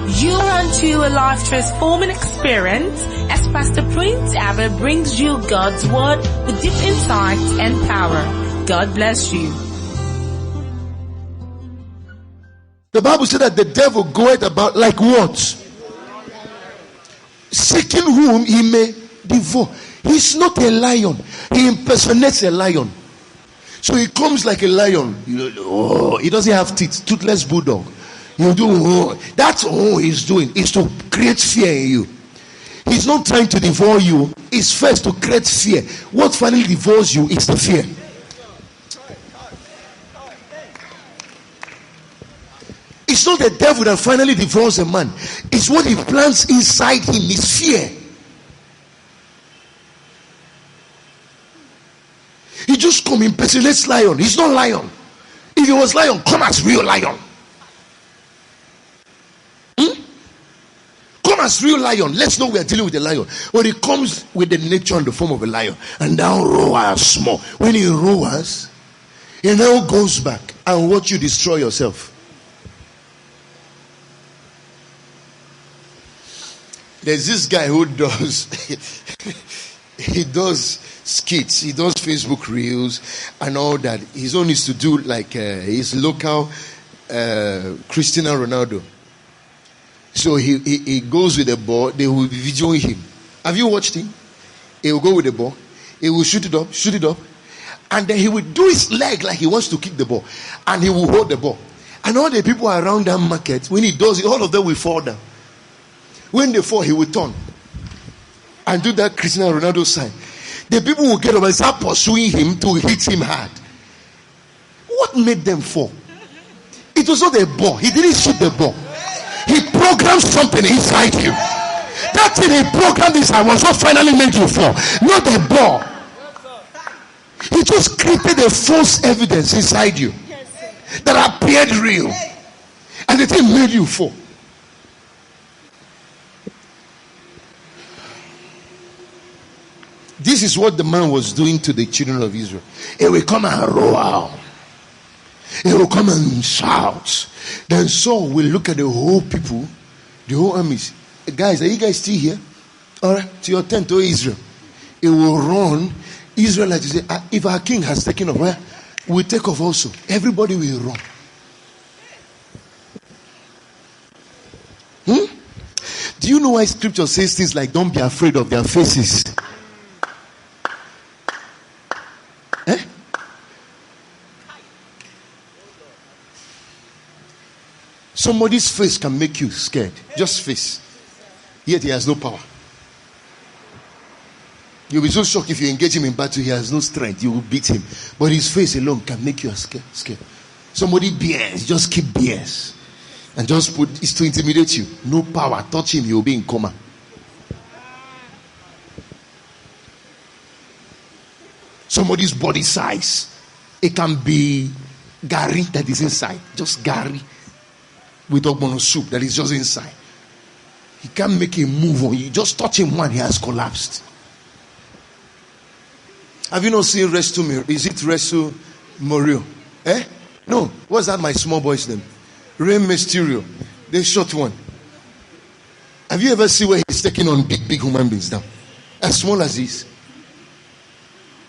You want to a life transforming experience as Pastor Prince Abah brings you God's word with deep insight and power. God bless you. The Bible said that the devil goeth about like what? Seeking whom he may devour. He's not a lion. He impersonates a lion. So he comes like a lion. He doesn't have teeth. Toothless bulldog. You do. That's all he's doing, is to create fear in you. He's not trying to devour you. It's first to create fear. What finally devours you is the fear. It's not the devil that finally devours a man. It's what he plants inside him is fear. He just come impersonates lion. He's not lion. If he was lion, come as real lion. Come as real lion. Let's know we are dealing with a lion. But he comes with the nature and the form of a lion. And now roars small. When he roars, he now goes back and watch you destroy yourself. There's this guy who does he does skits, he does Facebook reels and all that. His own is to do like his local Cristiano Ronaldo. So he goes with the ball. They will be videoing him. Have you watched him? He will go with the ball. He will shoot it up, and then he will do his leg like he wants to kick the ball, and he will hold the ball. And all the people around that market, when he does it, all of them will fall down. When they fall, he will turn and do that Cristiano Ronaldo sign. The people will get up and start pursuing him to hit him hard. What made them fall? It was not the ball. He didn't shoot the ball. He programmed something inside you. That thing he programmed inside was what finally made you fall, not the ball. He just created a false evidence inside you that appeared real, and the thing made you fall. This is what the man was doing to the children of Israel. He will come and roar. He will come and shout. Then Saul will look at the whole people, the whole armies. Guys, are you guys still here? All right, to your tent, O Israel. He will run. Israelites say, if our king has taken off, we'll take off also. Everybody will run. Do you know why scripture says things like, don't be afraid of their faces? Somebody's face can make you scared. Just face. Yet he has no power. You'll be so shocked if you engage him in battle. He has no strength. You will beat him. But his face alone can make you scared. Somebody BS. Just keep BS. And just put it's to intimidate you. No power. Touch him. He will be in coma. Somebody's body size. It can be Gary that is inside. Just Gary. With ogbono soup that is just inside. He can't make a move on you. Just touch him one, he has collapsed. Have you not seen Restu? Is it Restu Morio? No. What's that my small boy's name? Rey Mysterio. The short one. Have you ever seen where he's taking on big human beings now? As small as this.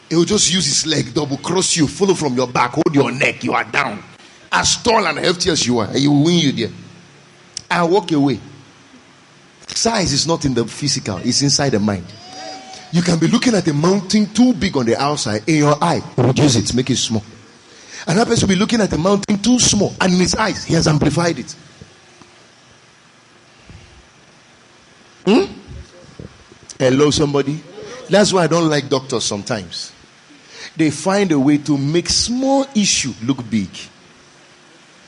He will just use his leg, double cross you, follow from your back, hold your neck, you are down. As tall and hefty as you are, he will win you there. And walk away. Size is not in the physical, it's inside the mind. You can be looking at a mountain too big on the outside. In your eye, reduce it, make it small. Another person will be looking at a mountain too small, and in his eyes, he has amplified it. Hello, somebody. That's why I don't like doctors sometimes. They find a way to make small issue look big.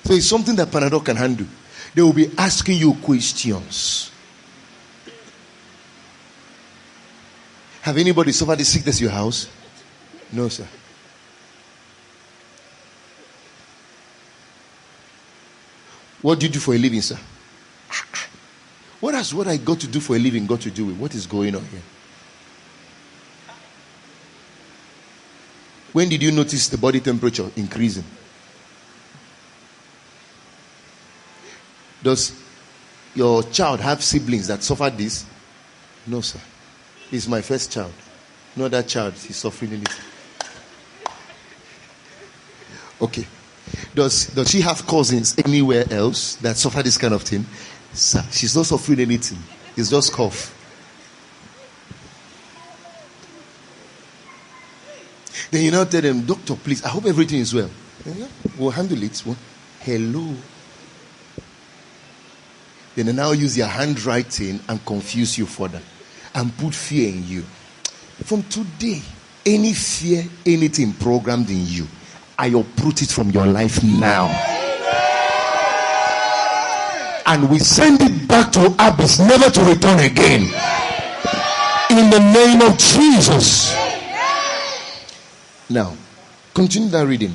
So it's something that Panadol can handle. They will be asking you questions. Have anybody suffered the sickness in your house? No, sir. What do you do for a living, sir? What has what I got to do for a living got to do with what is going on here? When did you notice the body temperature increasing? your child have siblings that suffered this? No, sir. He's my first child. No other child is suffering anything. Okay. Does she have cousins anywhere else that suffer this kind of thing? Sir, she's not suffering anything. It's just cough. Then you now tell them, doctor, please, I hope everything is well. Yeah, we'll handle it. Well, hello. Then they now use their handwriting and confuse you further and put fear in you. From today, any fear, anything programmed in you, I uproot it from your life now. And we send it back to abyss, never to return again. In the name of Jesus. Now, continue that reading.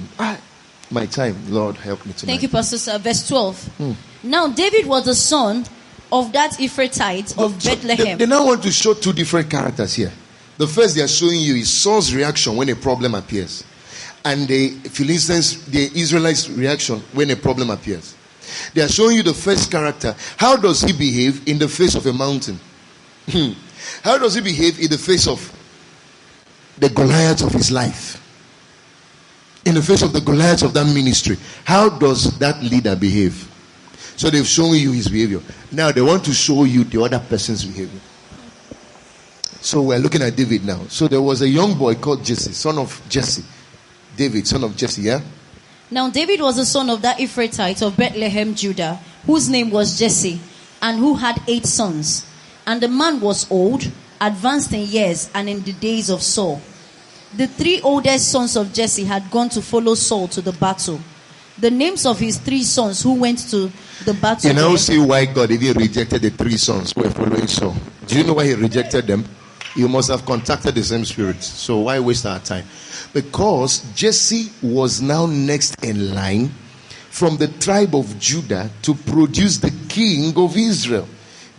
My time, Lord, help me tonight. Thank you, Pastor Sir. Verse 12. Now, David was the son of that Ephrathite of Bethlehem. They now want to show two different characters here. The first they are showing you is Saul's reaction when a problem appears, and the Philistines, the Israelites' reaction when a problem appears. They are showing you the first character. How does he behave in the face of a mountain? How does he behave in the face of the Goliath of his life? In the face of the Goliath of that ministry, how does that leader behave? So they've shown you his behavior. Now they want to show you the other person's behavior. So we're looking at David now. So there was a young boy called Jesse, son of Jesse. David, son of Jesse, yeah? Now David was the son of that Ephrathite of Bethlehem, Judah, whose name was Jesse, and who had 8 sons. And the man was old, advanced in years, and in the days of Saul. The 3 oldest sons of Jesse had gone to follow Saul to the battle. The names of his 3 sons who went to the battle. You now see why God even rejected the 3 sons who were following Saul. Do you know why he rejected them? You must have contacted the same spirit. So why waste our time? Because Jesse was now next in line from the tribe of Judah to produce the king of Israel.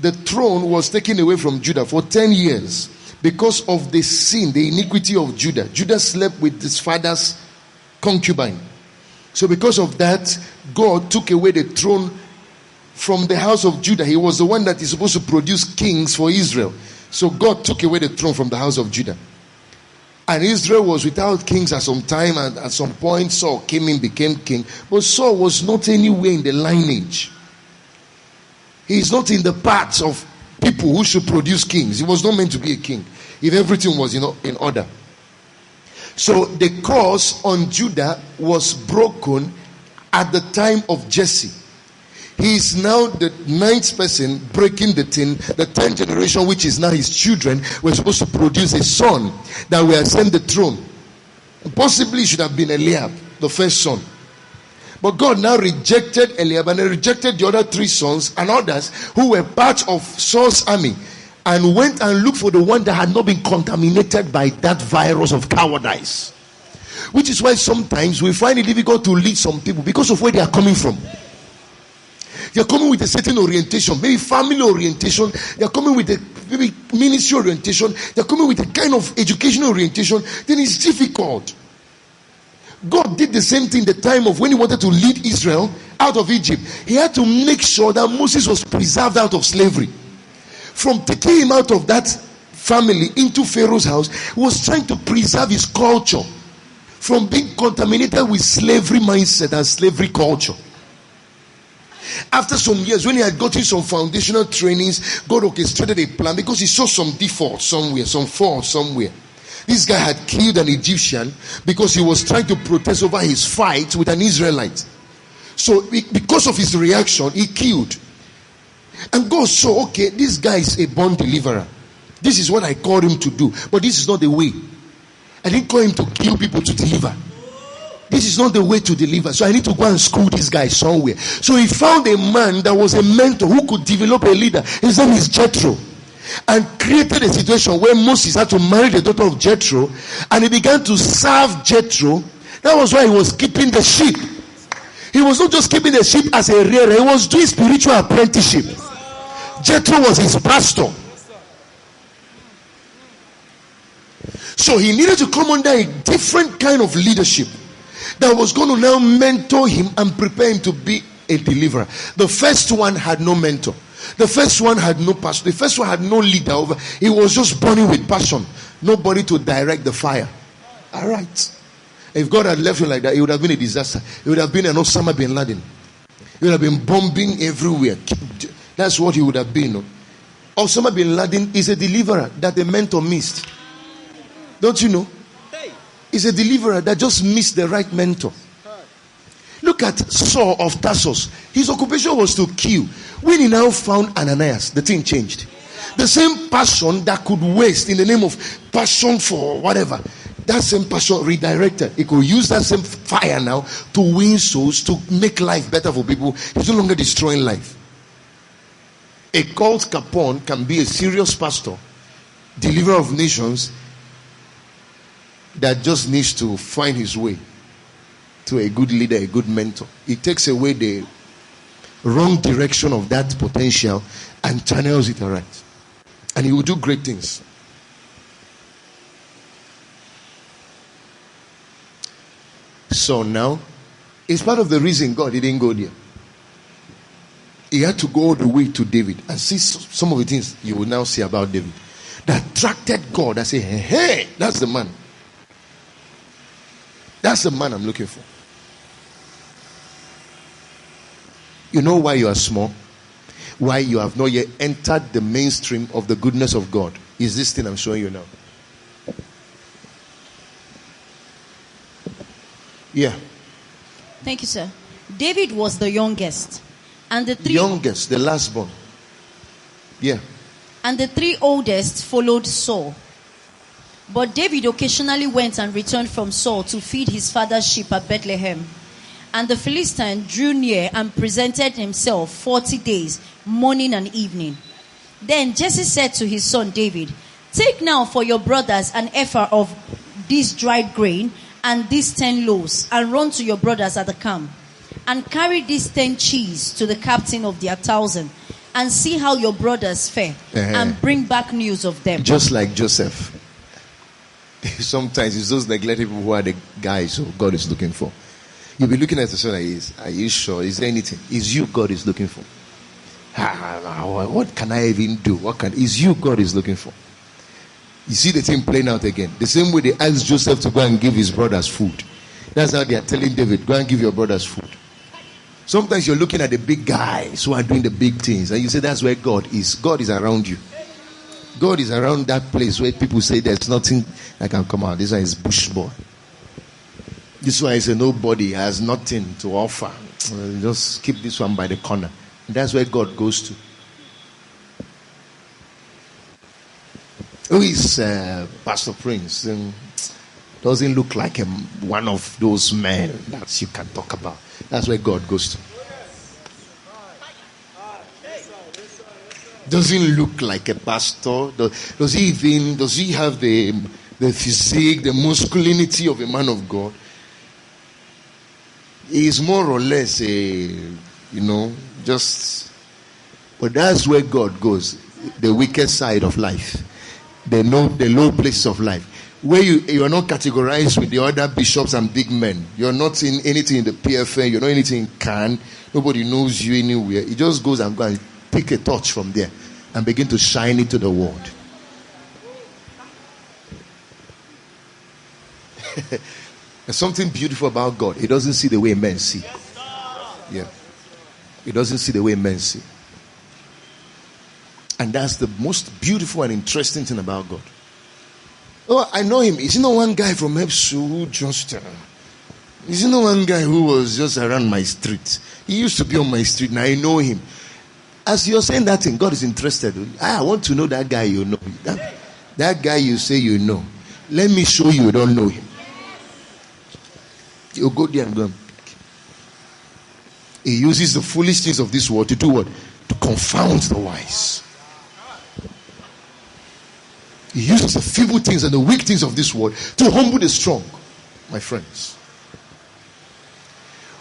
The throne was taken away from Judah for 10 years. Because of the sin, the iniquity of Judah. Judah slept with his father's concubine. So because of that, God took away the throne from the house of Judah. He was the one that is supposed to produce kings for Israel. So God took away the throne from the house of Judah. And Israel was without kings at some time, and at some point Saul came in, became king. But Saul was not anywhere in the lineage. He is not in the path of people who should produce kings. He was not meant to be a king if everything was in order. So the curse on Judah was broken at the time of Jesse. He is now the 9th person breaking the thing. The 10th generation, which is now his children, were supposed to produce a son that will ascend the throne. Possibly it should have been Eliab, the first son. But God now rejected Eliab and rejected the other 3 sons and others who were part of Saul's army, and went and looked for the one that had not been contaminated by that virus of cowardice. Which is why sometimes we find it difficult to lead some people because of where they are coming from. They are coming with a certain orientation, maybe family orientation. They are coming with a maybe ministry orientation. They are coming with a kind of educational orientation. Then it's difficult. God did the same thing the time of when he wanted to lead Israel out of Egypt. He had to make sure that Moses was preserved out of slavery. From taking him out of that family into Pharaoh's house, he was trying to preserve his culture from being contaminated with slavery mindset and slavery culture. After some years, when he had gotten some foundational trainings, God orchestrated a plan because he saw some default somewhere, some fault somewhere. This guy had killed an Egyptian because he was trying to protest over his fight with an Israelite. So because of his reaction, he killed. And God saw, okay, this guy is a born deliverer. This is what I called him to do. But this is not the way. I didn't call him to kill people to deliver. This is not the way to deliver. So I need to go and school this guy somewhere. So he found a man that was a mentor who could develop a leader. His name is Jethro. And created a situation where Moses had to marry the daughter of Jethro, and he began to serve Jethro. That was why he was keeping the sheep. He was not just keeping the sheep as a rearer, he was doing spiritual apprenticeship. Jethro was his pastor. So he needed to come under a different kind of leadership that was going to now mentor him and prepare him to be a deliverer. The first one had no mentor. The first one had no pastor. The first one had no leader over. He was just burning with passion. Nobody to direct the fire. All right. If God had left him like that, it would have been a disaster. It would have been an Osama bin Laden. He would have been bombing everywhere. That's what he would have been. Osama bin Laden is a deliverer that the mentor missed. Don't you know? He's a deliverer that just missed the right mentor. Look at Saul of Tarsus. His occupation was to kill. When he now found Ananias, the thing changed. The same passion that could waste in the name of passion for whatever, that same passion redirected. He could use that same fire now to win souls, to make life better for people. He's no longer destroying life. A cult capone can be a serious pastor, deliverer of nations, that just needs to find his way to a good leader, a good mentor. It takes away the wrong direction of that potential and channels it right. And he will do great things. So now, it's part of the reason God didn't go there. He had to go all the way to David and see some of the things you will now see about David that attracted God. I say, hey, that's the man. That's the man I'm looking for. You know why you are small? Why you have not yet entered the mainstream of the goodness of God is this thing I'm showing you now. Yeah. Thank you, sir. David was the youngest. And the youngest, the last born. Yeah. And the three oldest followed Saul. But David occasionally went and returned from Saul to feed his father's sheep at Bethlehem. And the Philistine drew near and presented himself 40 days, morning and evening. Then Jesse said to his son David, "Take now for your brothers an ephah of this dried grain and these 10 loaves, and run to your brothers at the camp. And carry these 10 cheese to the captain of their 1,000, and see how your brothers fare, and bring back news of them." Just like Joseph. Sometimes it's those neglected people who are the guys who God is looking for. You'll be looking at the son like this. Are you sure? Is there anything? It's you God is looking for. What can I even do? Is you God is looking for? You see the thing playing out again. The same way they asked Joseph to go and give his brothers food. That's how they are telling David, go and give your brothers food. Sometimes you're looking at the big guys who are doing the big things, and you say that's where God is. God is around you. God is around that place where people say there's nothing that can come out. This one is bush boy. This one is a nobody, has nothing to offer. Just keep this one by the corner. And that's where God goes to. Who is Pastor Prince? Doesn't look like one of those men that you can talk about. That's where God goes to. Doesn't look like a pastor. Does he have the physique, the masculinity of a man of God? He is more or less but that's where God goes. The wicked side of life. The low places of life. Where you are not categorized with the other bishops and big men. You're not in anything in the PFN. You're not anything in Cannes. Nobody knows you anywhere. He just goes and pick a torch from there and begin to shine it to the world. There's something beautiful about God. He doesn't see the way men see. Yeah. He doesn't see the way men see. And that's the most beautiful and interesting thing about God. Oh, I know him. Is he not one guy from Epsu who just... is he not one guy who was just around my street? He used to be on my street. Now I know him. As you're saying that thing, God is interested. I want to know that guy you know. That guy you say you know. Let me show you don't know him. You go there and go and pick. He uses the foolish things of this world to do what? To confound the wise. He uses the feeble things and the weak things of this world to humble the strong, my friends.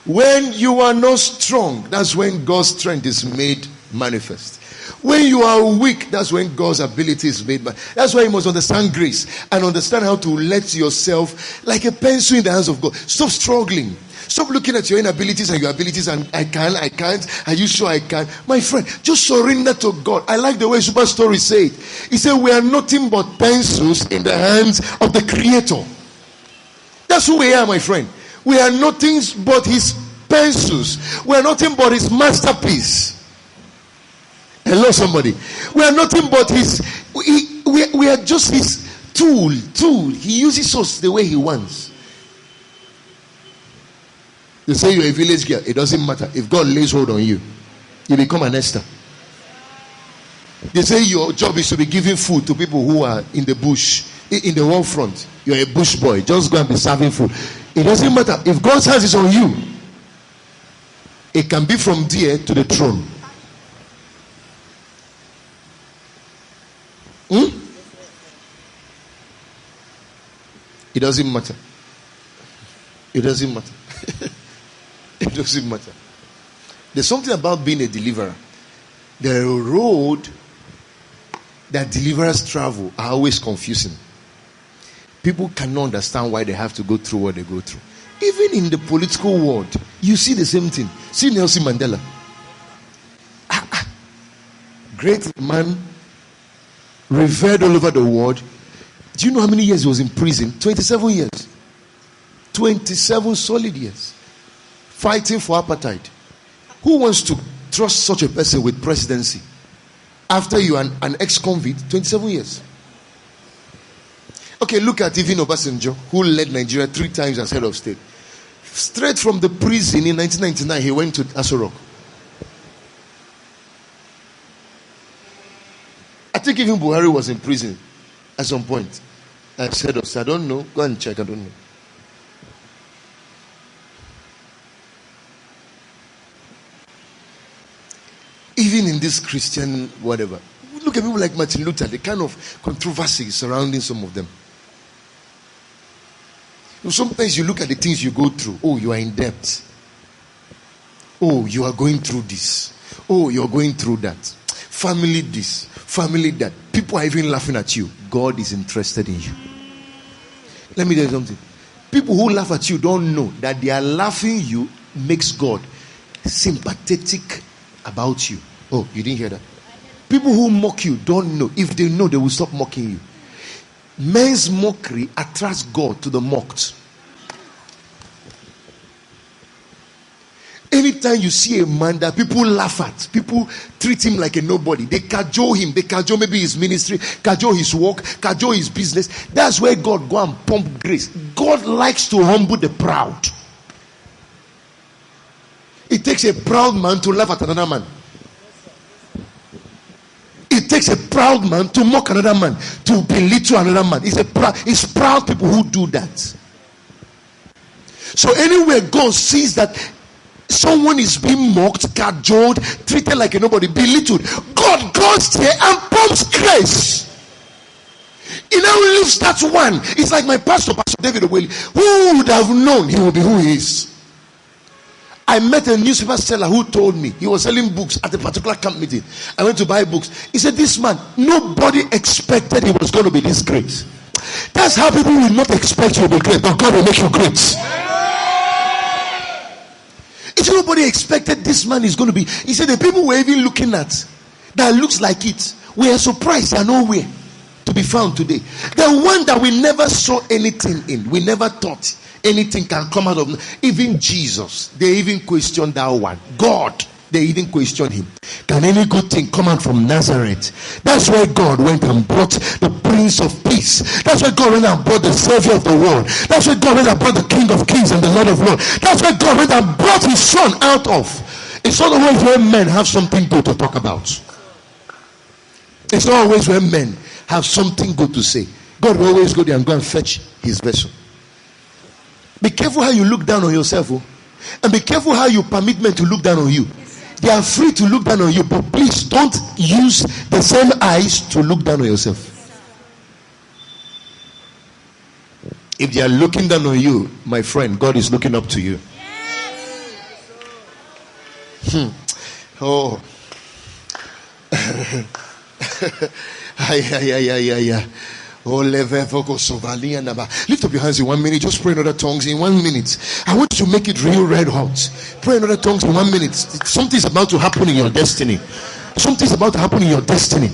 When you are not strong, that's when God's strength is made manifest. When you are weak, that's when God's ability is made manifest. That's why you must understand grace and understand how to let yourself, like a pencil in the hands of God, stop struggling. Stop looking at your inabilities and your abilities and I can't. Are you sure I can? My friend, just surrender to God. I like the way Super Story said. He said, we are nothing but pencils in the hands of the Creator. That's who we are, my friend. We are nothing but his pencils. We are nothing but his masterpiece. Hello, somebody. We are nothing but his. We are just his tool. He uses us the way he wants. They say you're a village girl. It doesn't matter. If God lays hold on you, you become an Esther. They say your job is to be giving food to people who are in the bush, in the war front. You're a bush boy. Just go and be serving food. It doesn't matter. If God's hands is on you, it can be from there to the throne. It doesn't matter. It doesn't matter. It doesn't matter. There's something about being a deliverer. The road that deliverers travel are always confusing. People cannot understand why they have to go through what they go through. Even in the political world, you see the same thing. See Nelson Mandela. Great man, revered all over the world. Do you know how many years he was in prison? 27 years. 27 solid years. Fighting for apartheid. Who wants to trust such a person with presidency? After you are an ex-convict, 27 years. Okay, look at even Obasanjo, who led Nigeria 3 times as head of state. Straight from the prison in 1999, he went to Aso Rock. I think even Buhari was in prison at some point as head of state. I don't know. Go and check. I don't know. Even in this Christian whatever, look at people like Martin Luther, the kind of controversy surrounding some of them. Sometimes you look at the things you go through. Oh, you are in debt. Oh, you are going through this. Oh, you are going through that. Family this, family that. People are even laughing at you. God is interested in you. Let me tell you something. People who laugh at you don't know that they are laughing you makes God sympathetic about you. Oh, you didn't hear that? People who mock you don't know. If they know, they will stop mocking you. Men's mockery attracts God to the mocked. Anytime you see a man that people laugh at, people treat him like a nobody, they cajole him, they cajole maybe his ministry, cajole his work, cajole his business. That's where God go and pump grace. God likes to humble the proud. It takes a proud man to laugh at another man. It takes a proud man to mock another man, to belittle another man. It's proud people who do that. So anywhere God sees that someone is being mocked, cajoled, treated like a nobody, belittled, God goes there and pumps grace. He now leaves that one. It's like my pastor, Pastor David Oweli. Who would have known he will be who he is? I met a newspaper seller who told me he was selling books at a particular camp meeting. I went to buy books. He said, this man, nobody expected he was going to be this great. That's how people will not expect you to be great, but God will make you great. If nobody expected this man is going to be, he said the people were even looking at that looks like it, we are surprised they are nowhere to be found today. The one that we never saw anything in, we never thought anything can come out of. Even Jesus, they even questioned that one. God, they even questioned him. Can any good thing come out from Nazareth? That's why God went and brought the Prince of Peace. That's why God went and brought the Savior of the world. That's why God went and brought the King of Kings and the Lord of Lords. That's why God went and brought his Son out of. It's not always when men have something good to talk about. It's not always when men have something good to say. God will always go there and go and fetch his vessel. Be careful how you look down on yourself, oh? And be careful how you permit men to look down on you. They are free to look down on you, but please don't use the same eyes to look down on yourself. If they are looking down on you, my friend, God is looking up to you. Oh. Lift up your hands in 1 minute. Just pray in other tongues in 1 minute. I want you to make it real red hot. Pray in other tongues in 1 minute. Something's about to happen in your destiny. Something's about to happen in your destiny.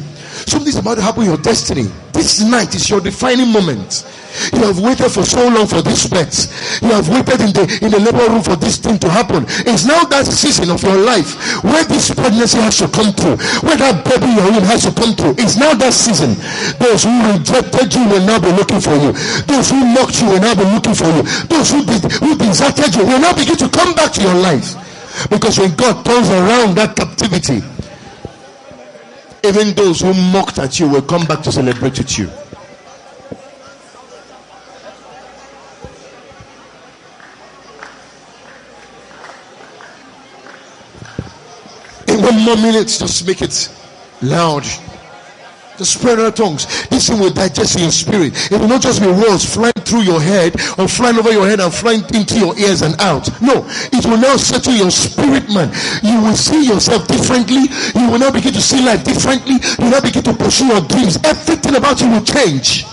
Something's about to happen in your destiny. This night is your defining moment. You have waited for so long for this bet. You have waited in the labor room for this thing to happen. It's now that season of your life where this pregnancy has to come through, where that baby you're in has to come through. It's now that season. Those who rejected you will now be looking for you. Those who mocked you will now be looking for you. Those who deserted you will now begin to come back to your life. Because when God turns around that captivity, even those who mocked at you will come back to celebrate with you. In 1 more minute, just make it loud. Just pray in other tongues. This thing will digest in your spirit. It will not just be words flying through your head or flying over your head and flying into your ears and out. No, it will now settle your spirit, man. You will see yourself differently. You will now begin to see life differently. You will now begin to pursue your dreams. Everything about you will change.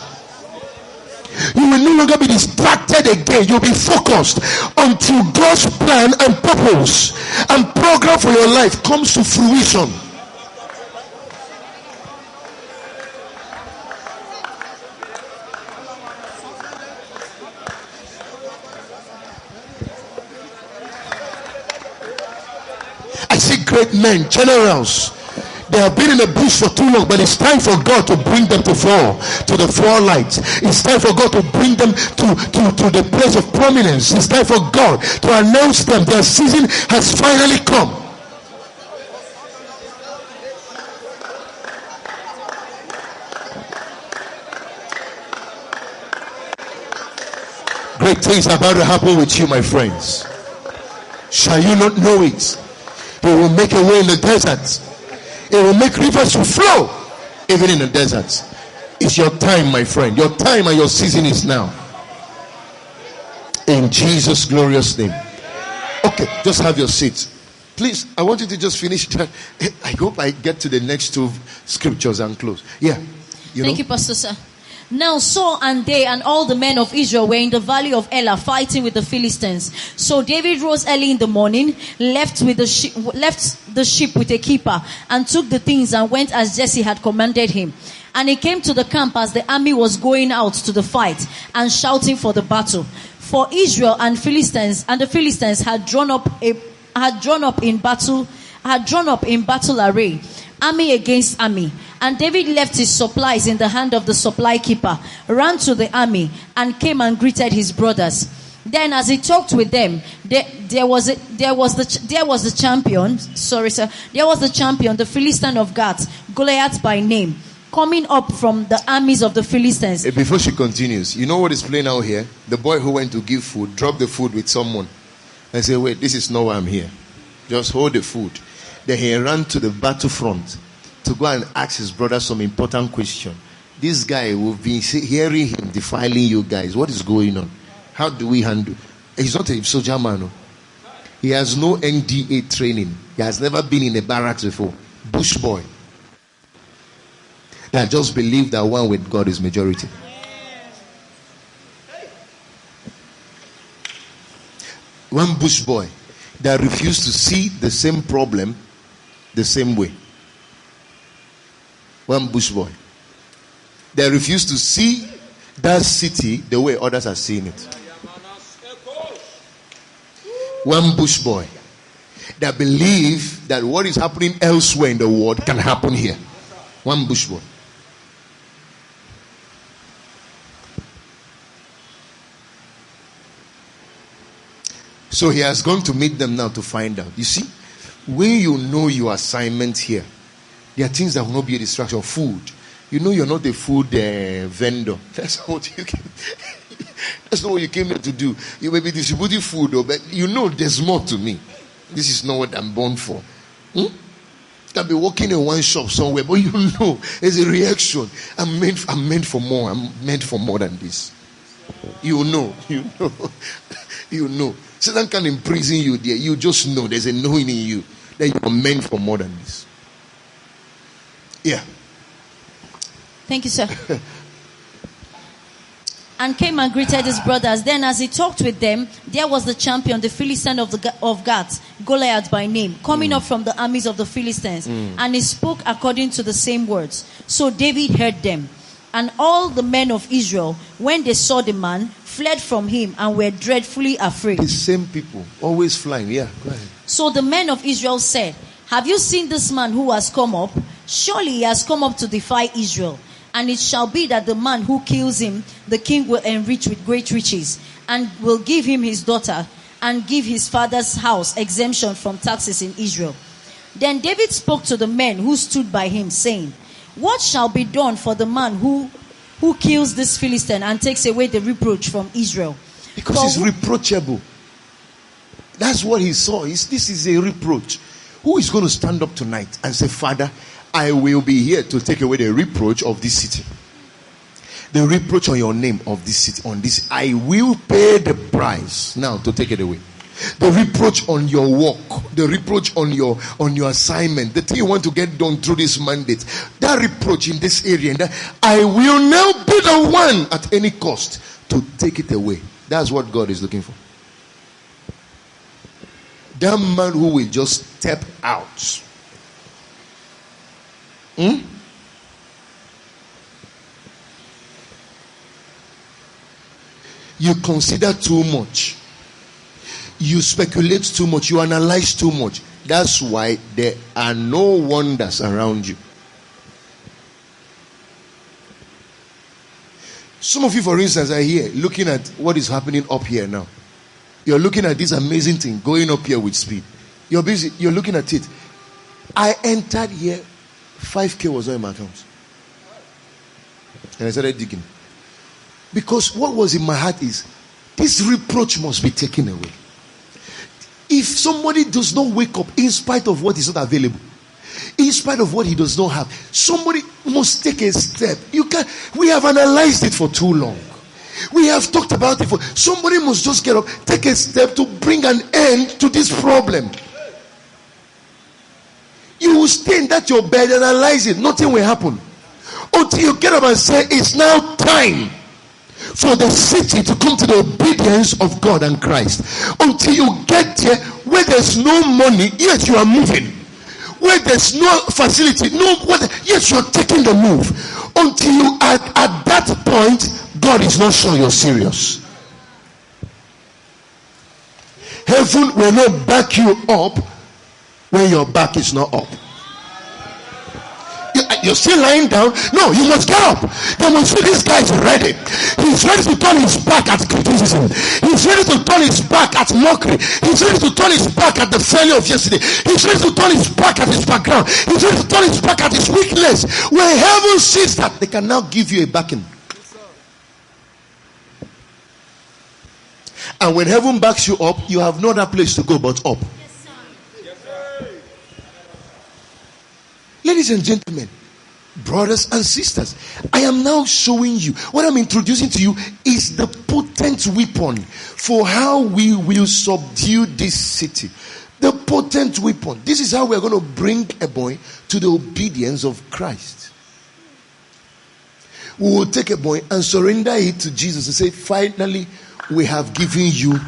You will no longer be distracted again. You'll be focused until God's plan and purpose and program for your life comes to fruition. I see great men, generals. They have been in the bush for too long, but it's time for God to bring them to the forelight. It's time for God to bring them to the place of prominence. It's time for God to announce them their season has finally come. Great things are about to happen with you, my friends. Shall you not know it? He will make a way in the desert. It will make rivers to flow even in the desert. It's your time, my friend. Your time and your season is now. In Jesus' glorious name. Okay, just have your seat. Please, I want you to just finish that. I hope I get to the next two scriptures and close. Yeah. Thank you, Pastor Sir. Now Saul and they and all the men of Israel were in the valley of Elah fighting with the Philistines. So David rose early in the morning, left the sheep with a keeper, and took the things and went as Jesse had commanded him. And he came to the camp as the army was going out to the fight and shouting for the battle. For Israel and the Philistines had drawn up in battle array, army against army. And David left his supplies in the hand of the supply keeper, ran to the army, and came and greeted his brothers. Then, as he talked with them, there was the champion, the Philistine of Gath, Goliath by name, coming up from the armies of the Philistines. Before she continues, you know what is playing out here? The boy who went to give food dropped the food with someone and said, "Wait, this is not why I'm here. Just hold the food." Then he ran to the battlefront to go and ask his brother some important question. This guy will be hearing him defiling you guys. What is going on? How do we handle? He's not a soldier man. No? He has no NDA training. He has never been in a barracks before. Bush boy. That just believe that one with God is majority. One bush boy that refused to see the same problem the same way. One bush boy. They refuse to see that city the way others are seeing it. One bush boy that believe that what is happening elsewhere in the world can happen here. One bush boy. So he has gone to meet them now to find out. You see, when you know your assignment here, there are things that will not be a distraction. Food. You know you're not a food vendor. That's what you came. That's not what you came here to do. You may be distributing food, but you know there's more to me. This is not what I'm born for. I'll be working in one shop somewhere, but you know there's a reaction. I'm meant for more. I'm meant for more than this. You know. You know. Satan can imprison you there. You just know there's a knowing in you that you are meant for more than this. Yeah. Thank you, sir. and came and greeted his brothers. Then as he talked with them, there was the champion, the Philistine of Gath, Goliath by name, coming up from the armies of the Philistines. And he spoke according to the same words. So David heard them. And all the men of Israel, when they saw the man, fled from him and were dreadfully afraid. The same people, always flying. Yeah, go ahead. So the men of Israel said, have you seen this man who has come up? Surely he has come up to defy Israel. And it shall be that the man who kills him, the king will enrich with great riches, and will give him his daughter, and give his father's house exemption from taxes in Israel. Then David spoke to the men who stood by him, saying, what shall be done for the man who kills this Philistine and takes away the reproach from Israel? Because he's reproachable. That's what he saw. This is a reproach. Who is going to stand up tonight and say, Father, I will be here to take away the reproach of this city? The reproach on your name of this city, on this, I will pay the price now to take it away. The reproach on your work, the reproach on your assignment, the thing you want to get done through this mandate, that reproach in this area, and that I will now be the one at any cost to take it away. That's what God is looking for. That man who will just step out. You consider too much. You speculate too much. You analyze too much. That's why there are no wonders around you. Some of you, for instance, are here looking at what is happening up here now. You're looking at this amazing thing going up here with speed. You're busy. You're looking at it. I entered here. 5K was on my account. And I started digging. Because what was in my heart is, this reproach must be taken away. If somebody does not wake up in spite of what is not available, in spite of what he does not have, somebody must take a step. We have analyzed it for too long. We have talked about it somebody must just get up, take a step to bring an end to this problem. You will stay in that your bed and analyze it. Nothing will happen until you get up and say, it's now time for the city to come to the obedience of God and Christ. Until you get there where there's no money, yet you are moving. Where there's no facility, yet you're taking the move. Until you are at that point, God is not sure you're serious. Heaven will not back you up when your back is not up. You're still lying down. No, you must get up. You must see this guy is ready. He's ready to turn his back at criticism. He's ready to turn his back at mockery. He's ready to turn his back at the failure of yesterday. He's ready to turn his back at his background. He's ready to turn his back at his weakness. When heaven sees that, they can now give you a backing. And when heaven backs you up, you have no other place to go but up. Ladies and gentlemen, brothers and sisters, I am now showing you, what I'm introducing to you is the potent weapon for how we will subdue this city. The potent weapon. This is how we're going to bring a boy to the obedience of Christ. We will take a boy and surrender it to Jesus and say, finally, we have given you,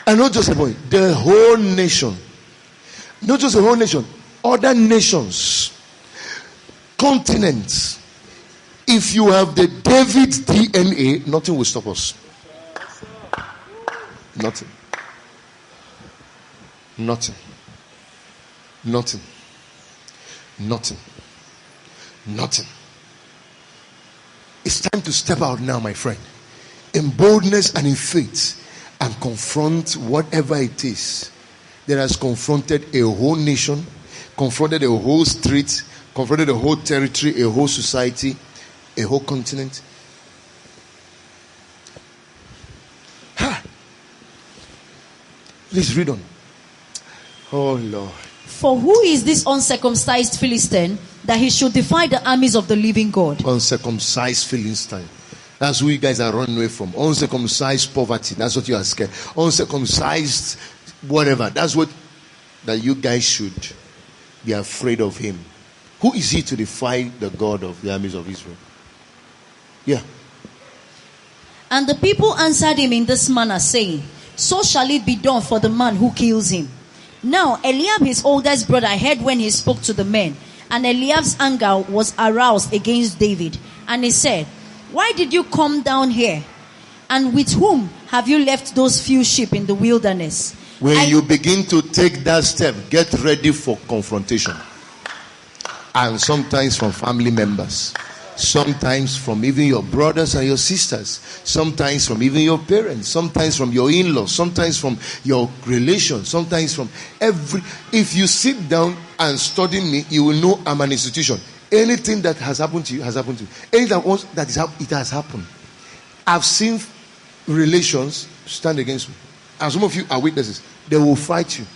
and not just a boy, the whole nation. Not just the whole nation, other nations, continents. If you have the David DNA, nothing will stop us. Nothing. Nothing. Nothing. Nothing. Nothing. It's time to step out now, my friend, in boldness and in faith, and confront whatever it is that has confronted a whole nation, confronted a whole street, confronted a whole territory, a whole society, a whole continent. Please read on. Oh Lord. For who is this uncircumcised Philistine that he should defy the armies of the living God? Uncircumcised Philistine. That's who you guys are running away from. Uncircumcised poverty. That's what you are scared. Uncircumcised whatever. That's what that you guys should be afraid of him. Who is he to defy the God of the armies of Israel? Yeah. And the people answered him in this manner, saying, so shall it be done for the man who kills him. Now Eliab his oldest brother heard when he spoke to the men, and Eliab's anger was aroused against David. And he said, why did you come down here? And with whom have you left those few sheep in the wilderness? When you begin to take that step, get ready for confrontation. And sometimes from family members. Sometimes from even your brothers and your sisters. Sometimes from even your parents. Sometimes from your in-laws. Sometimes from your relations. Sometimes from every... If you sit down and study me, you will know I'm an institution. Anything that has happened to you has happened to you. Anything it has happened. I've seen relations stand against me. And some of you are witnesses. They will fight you.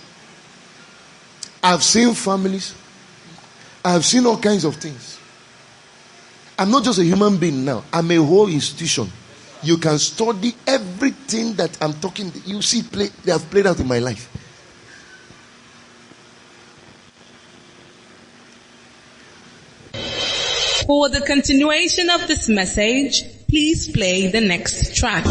I've seen families. I've seen all kinds of things. I'm not just a human being now. I'm a whole institution. You can study everything that I'm talking. You see, they have played out in my life. For the continuation of this message, please play the next track.